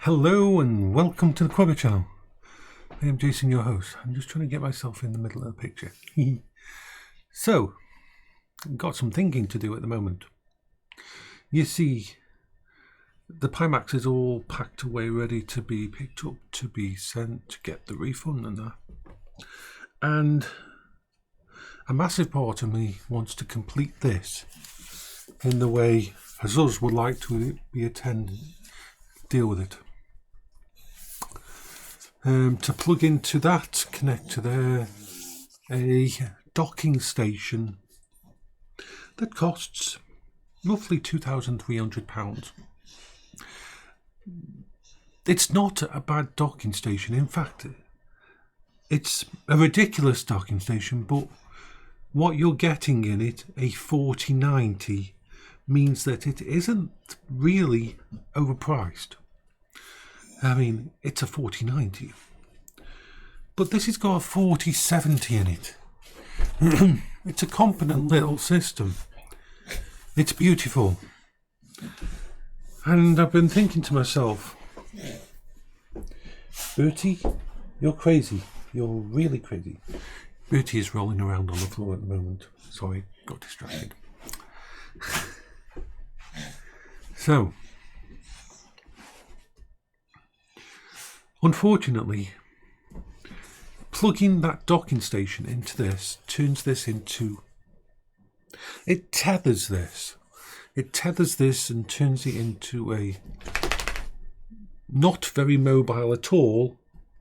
Hello and welcome to the Quabber channel. I am Jason, your host. I'm just trying to get myself in the middle of the picture. So, I've got some thinking to do at the moment. You see, the Pimax is all packed away, ready to be picked up, to be sent, to get the refund and that. And a massive part of me wants to complete this in the way Azeal would like to be attended, deal with it. To plug into that, connect to there, a docking station that costs roughly £2,300. It's not a bad docking station. In fact, it's a ridiculous docking station, but what you're getting in it, a 4090, means that it isn't really overpriced. I mean, it's a 4090, but this has got a 4070 in it. It's a competent little system. It's beautiful. And I've been thinking to myself, Bertie, you're crazy. You're really crazy. Bertie is rolling around on the floor at the moment. Sorry, got distracted. So, unfortunately, plugging that docking station into this turns this into... It tethers this. It tethers this and turns it into a not very mobile at all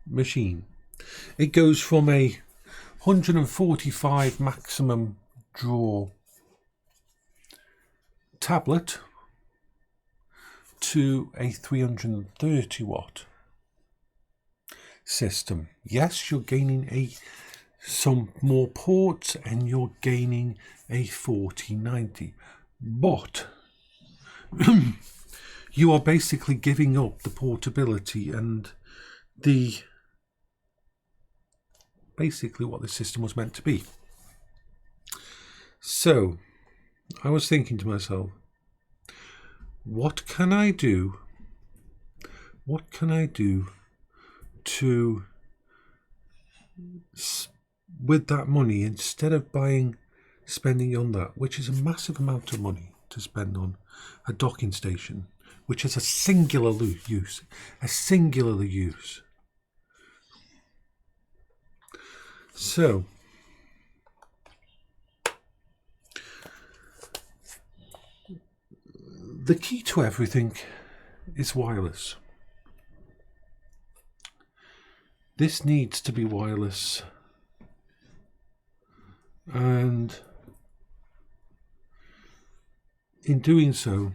machine. It goes from a 145 maximum draw tablet to a 330 watt system. Yes, you're gaining some more ports and you're gaining a 4090, but you are basically giving up the portability and basically what the system was meant to be. So I was thinking to myself, what can I do to, with that money, instead of spending on that, which is a massive amount of money to spend on a docking station, which is a singular use. So, the key to everything is wireless. This needs to be wireless, and in doing so,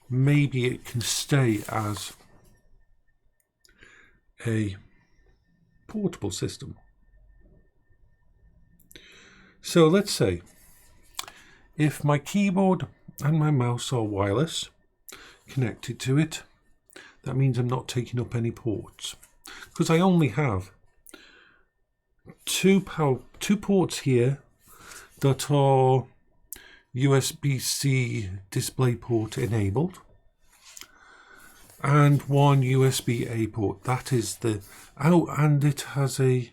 maybe it can stay as a portable system. So let's say if my keyboard and my mouse are wireless connected to it, that means I'm not taking up any ports, because I only have two ports here that are USB-C DisplayPort enabled, and one USB-A port. That is and it has a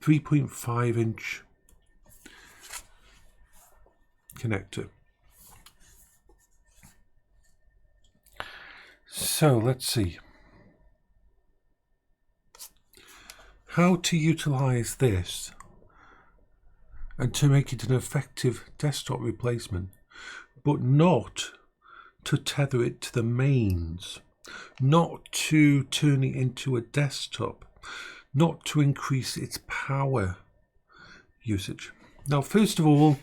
.5-inch connector. So let's see how to utilize this and to make it an effective desktop replacement, but not to tether it to the mains, not to turn it into a desktop, not to increase its power usage. Now, first of all,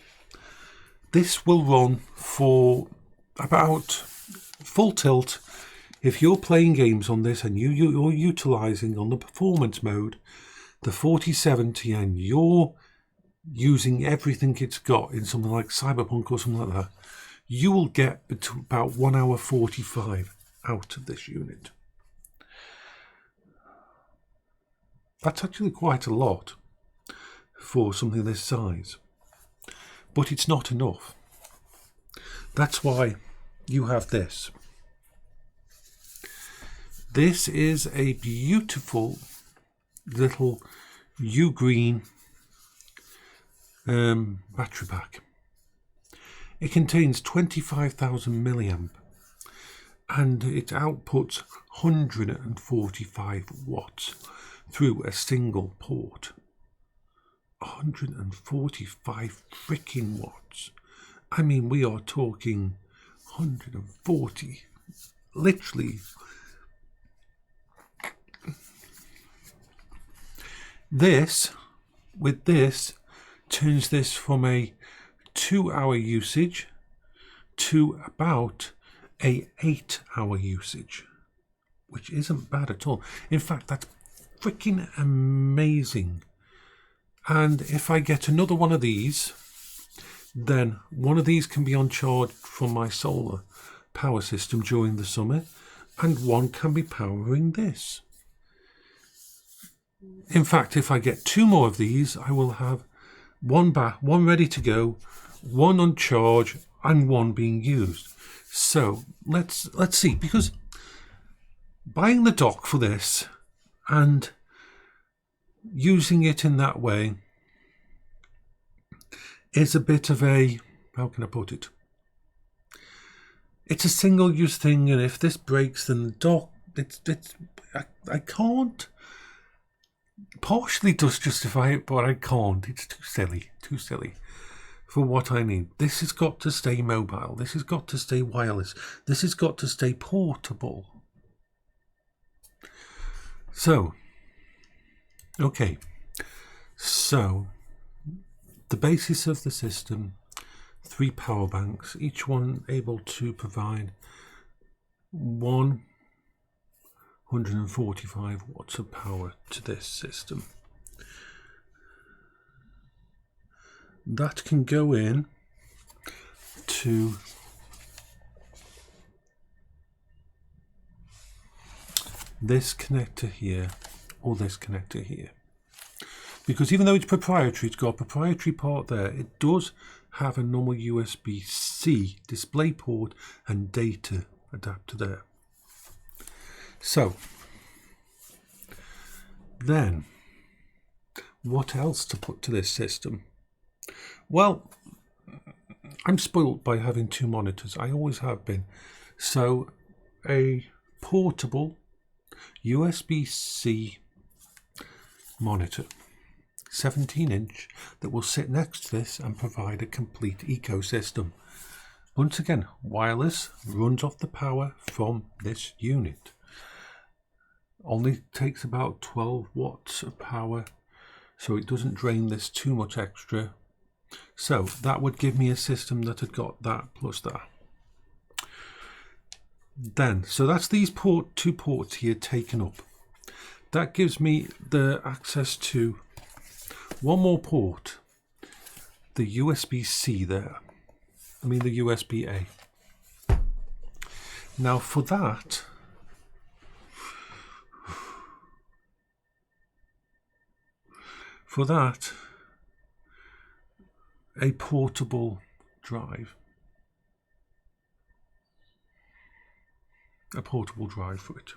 this will run for about full tilt. If you're playing games on this and you're utilizing on the performance mode the 4070 and you're using everything it's got in something like Cyberpunk or something like that, you will get about 1 hour 45 out of this unit. That's actually quite a lot for something this size. but it's not enough. That's why you have this. This is a beautiful little U-green battery pack. It contains 25,000 milliamp and it outputs 145 watts through a single port. 145 freaking watts. I mean, we are talking 140, literally. This, with this, turns this from a 2-hour usage to about a 8-hour usage, which isn't bad at all. In fact, that's freaking amazing. And if I get another one of these, then one of these can be on charge from my solar power system during the summer, and one can be powering this. In fact, if I get 2 more of these, I will have one ready to go, one on charge, and one being used. So let's see, because buying the dock for this and using it in that way is a bit of a, how can I put it? It's a single-use thing, and if this breaks, then the dock, I can't. Partially does justify it, but I can't. It's too silly for what I need. This has got to stay mobile. This has got to stay wireless. This has got to stay portable. So, okay. So, the basis of the system, 3 power banks, each one able to provide 145 watts of power to this system. That can go in to this connector here or this connector here. Because even though it's proprietary, it's got a proprietary part there, it does have a normal USB-C display port and data adapter there. So, then, what else to put to this system? Well, I'm spoilt by having 2 monitors. I always have been. So, a portable USB-C monitor, 17-inch, that will sit next to this and provide a complete ecosystem. Once again, wireless, runs off the power from this unit. Only takes about 12 watts of power, so it doesn't drain this too much extra. So that would give me a system that had got that plus that. Then, so that's these 2 ports here taken up. That gives me the access to one more port, the USB-C there. I mean the USB-A. Now for that, a portable drive. A portable drive for it.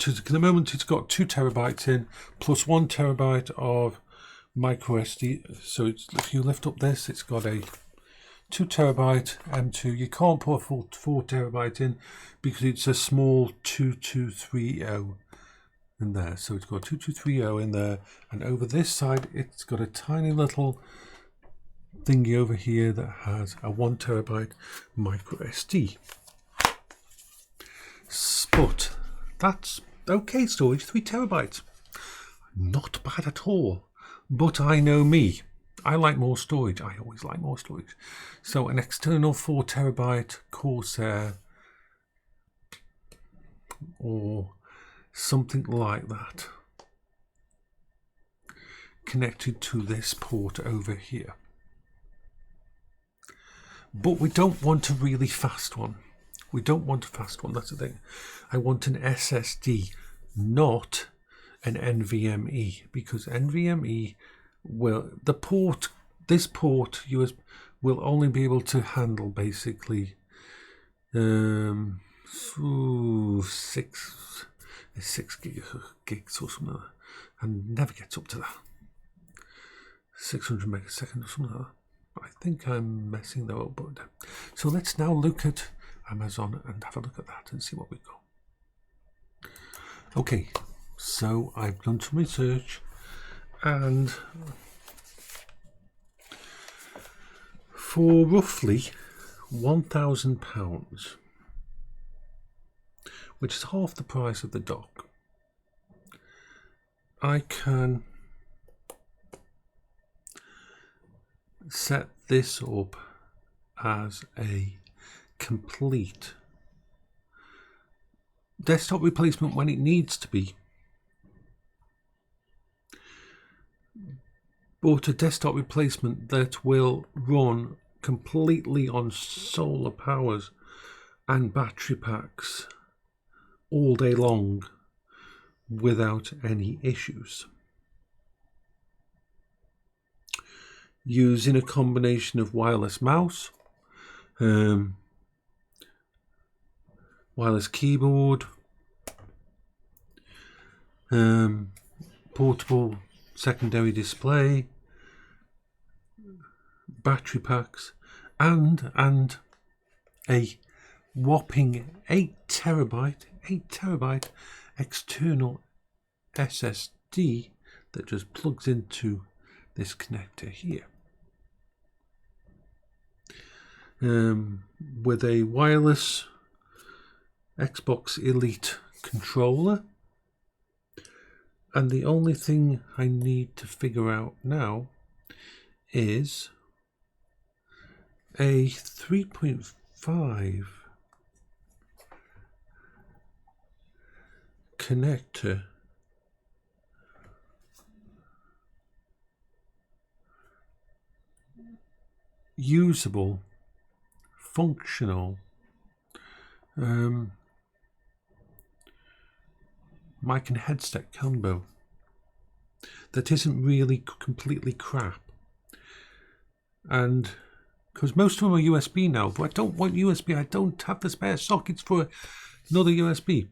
At the moment it's got 2 terabytes in, plus 1 terabyte of micro SD. So if you lift up this, it's got a 2 terabyte M2. You can't put a full 4 terabyte in because it's a small 2230 in there. So it's got 2230 in there, and over this side it's got a tiny little thingy over here that has a 1 terabyte micro SD. But that's okay storage, 3 terabytes. Not bad at all. But I know me. I like more storage. I always like more storage. So an external 4 terabyte Corsair or something like that connected to this port over here. But we don't want a really fast one. We don't want a fast one, that's the thing. I want an SSD, not an NVMe, because NVMe will, the port this port will only be able to handle basically 6 gigs or something like that, and never gets up to that. 600 megaseconds or something like that. I think I'm messing that up, but so let's now look at Amazon and have a look at that and see what we've got. Okay, so I've done some research, and for roughly £1,000, which is half the price of the dock, I can set this up as a complete desktop replacement when it needs to be, but a desktop replacement that will run completely on solar powers and battery packs all day long without any issues, using a combination of wireless mouse, wireless keyboard, portable secondary display, battery packs, and a whopping 8 terabyte external SSD that just plugs into this connector here, with a wireless Xbox Elite controller. And the only thing I need to figure out now is a 3.5 connector usable, functional mic and headset combo that isn't really completely crap. And because most of them are USB now, but I don't want USB. I don't have the spare sockets for another USB.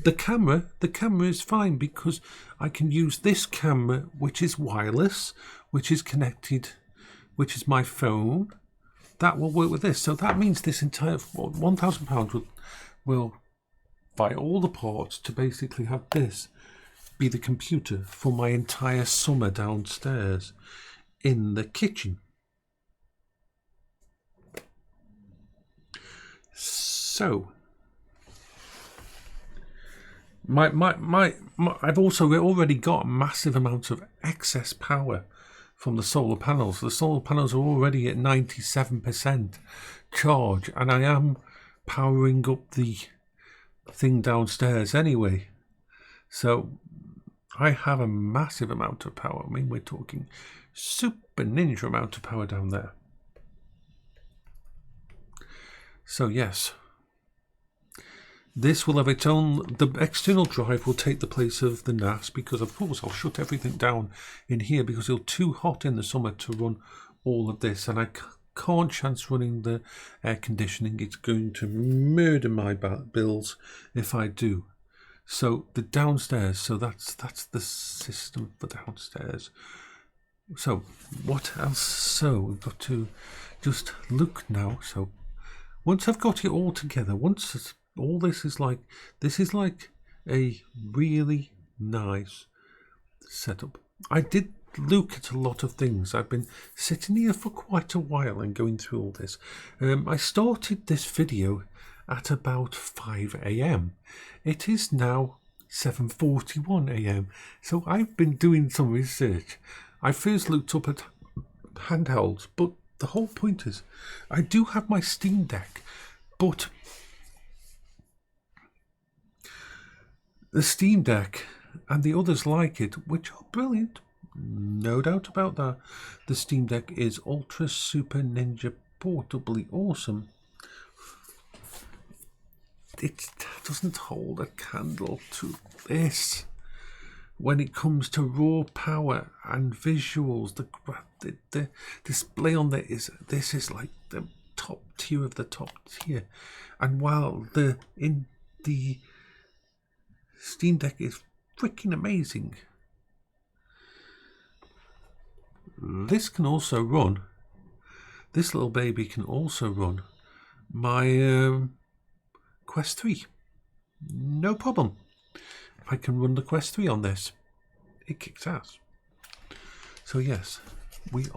The camera is fine because I can use this camera, which is wireless, which is connected, which is my phone. That will work with this. So that means this entire £1,000 will buy all the parts to basically have this be the computer for my entire summer downstairs in the kitchen. So I've also already got a massive amount of excess power from the solar panels. The solar panels are already at 97% charge, and I am powering up the thing downstairs anyway. So I have a massive amount of power. I mean, we're talking super ninja amount of power down there. So yes, this will have its own, the external drive will take the place of the NAS, because of course I'll shut everything down in here because it's too hot in the summer to run all of this, and I can't chance running the air conditioning. It's going to murder my bills if I do. So the downstairs, so that's the system for downstairs. So what else? So we've got to just look now. So once I've got it all together, once all this is like a really nice setup. I did look at a lot of things. I've been sitting here for quite a while and going through all this. I started this video at about 5 a.m. It is now 7:41 a.m. So I've been doing some research. I first looked up at handhelds, but the whole point is I do have my Steam Deck, but the Steam Deck and the others like it, which are brilliant, no doubt about that. The Steam Deck is ultra super ninja portably awesome. It doesn't hold a candle to this. when it comes to raw power and visuals, the display on this is like the top tier of the top tier. And while the Steam Deck is freaking amazing, this little baby can also run my Quest 3. No problem. I can run the Quest 3 on this. It kicks ass. So yes, we're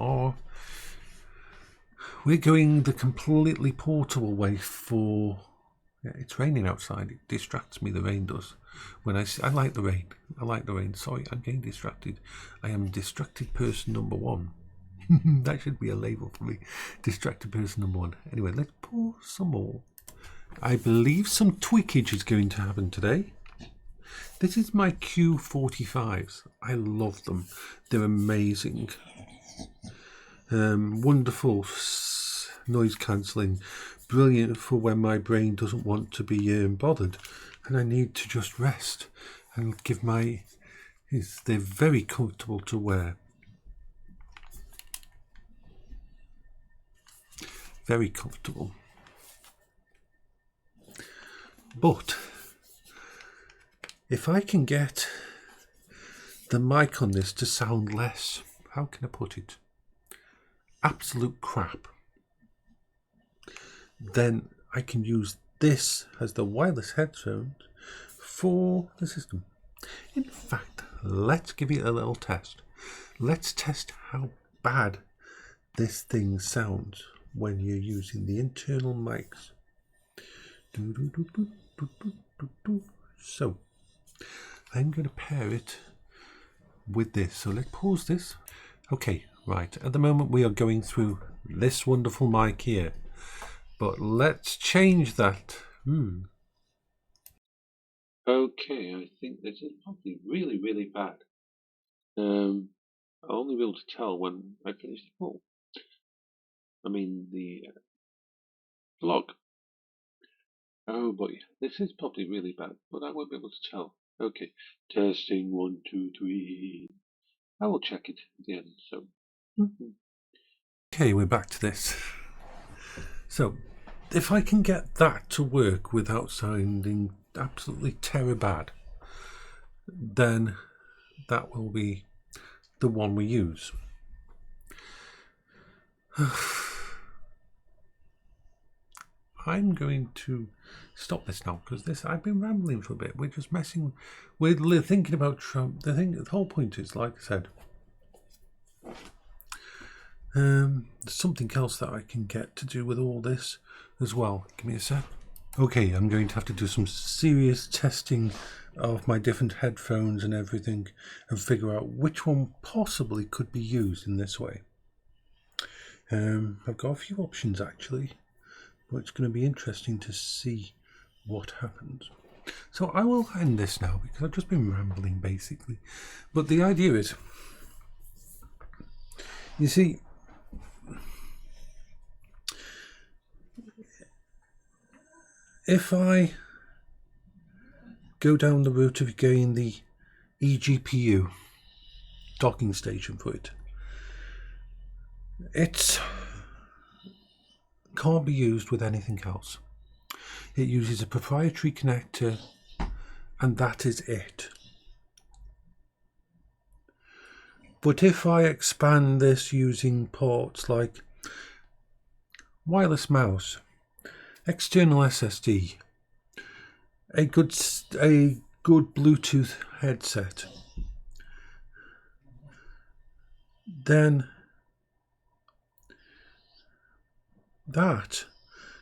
going the completely portable way for... Yeah, it's raining outside. It distracts me, the rain does. When I like the rain. I like the rain. Sorry, I'm getting distracted. I am distracted person number 1. That should be a label for me. Distracted person number 1. Anyway, let's pour some more. I believe some tweakage is going to happen today. This is my Q45s. I love them. They're amazing. Wonderful noise cancelling. Brilliant for when my brain doesn't want to be bothered and I need to just rest and give my... They're very comfortable to wear. Very comfortable. But if I can get the mic on this to sound less, how can I put it? Absolute crap. Then I can use this as the wireless headphones for the system. In fact, let's give it a little test. Let's test how bad this thing sounds when you're using the internal mics. So I'm going to pair it with this. So let's pause this. Okay, right. At the moment we are going through this wonderful mic here. But let's change that. Okay, I think this is probably really, really bad. I'll only be able to tell when I finish the poll. I mean the vlog. Oh boy, this is probably really bad, but I won't be able to tell. Okay, testing 1, 2, 3. I will check it at the end. So. Okay, we're back to this. So, if I can get that to work without sounding absolutely terror bad, then that will be the one we use. I'm going to stop this now because I've been rambling for a bit. We're just messing. We're thinking about Trump. The whole point is, like I said, there's something else that I can get to do with all this as well. Give me a sec. Okay, I'm going to have to do some serious testing of my different headphones and everything and figure out which one possibly could be used in this way. I've got a few options actually, but it's going to be interesting to see what happens. So I will end this now because I've just been rambling basically. But the idea is, you see, if I go down the route of getting the eGPU docking station for it, it can't be used with anything else. It uses a proprietary connector and that is it. But if I expand this using ports like wireless mouse, external SSD, a good Bluetooth headset, then that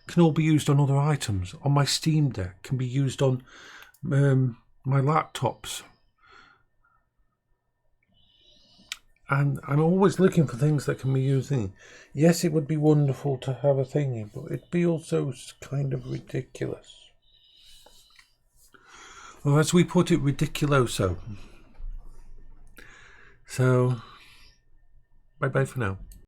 can all be used on other items. On my Steam Deck, can be used on my laptops. And I'm always looking for things that can be used in. Yes, it would be wonderful to have a thingy, but it'd be also kind of ridiculous. Or as we put it, ridiculoso. So, bye-bye for now.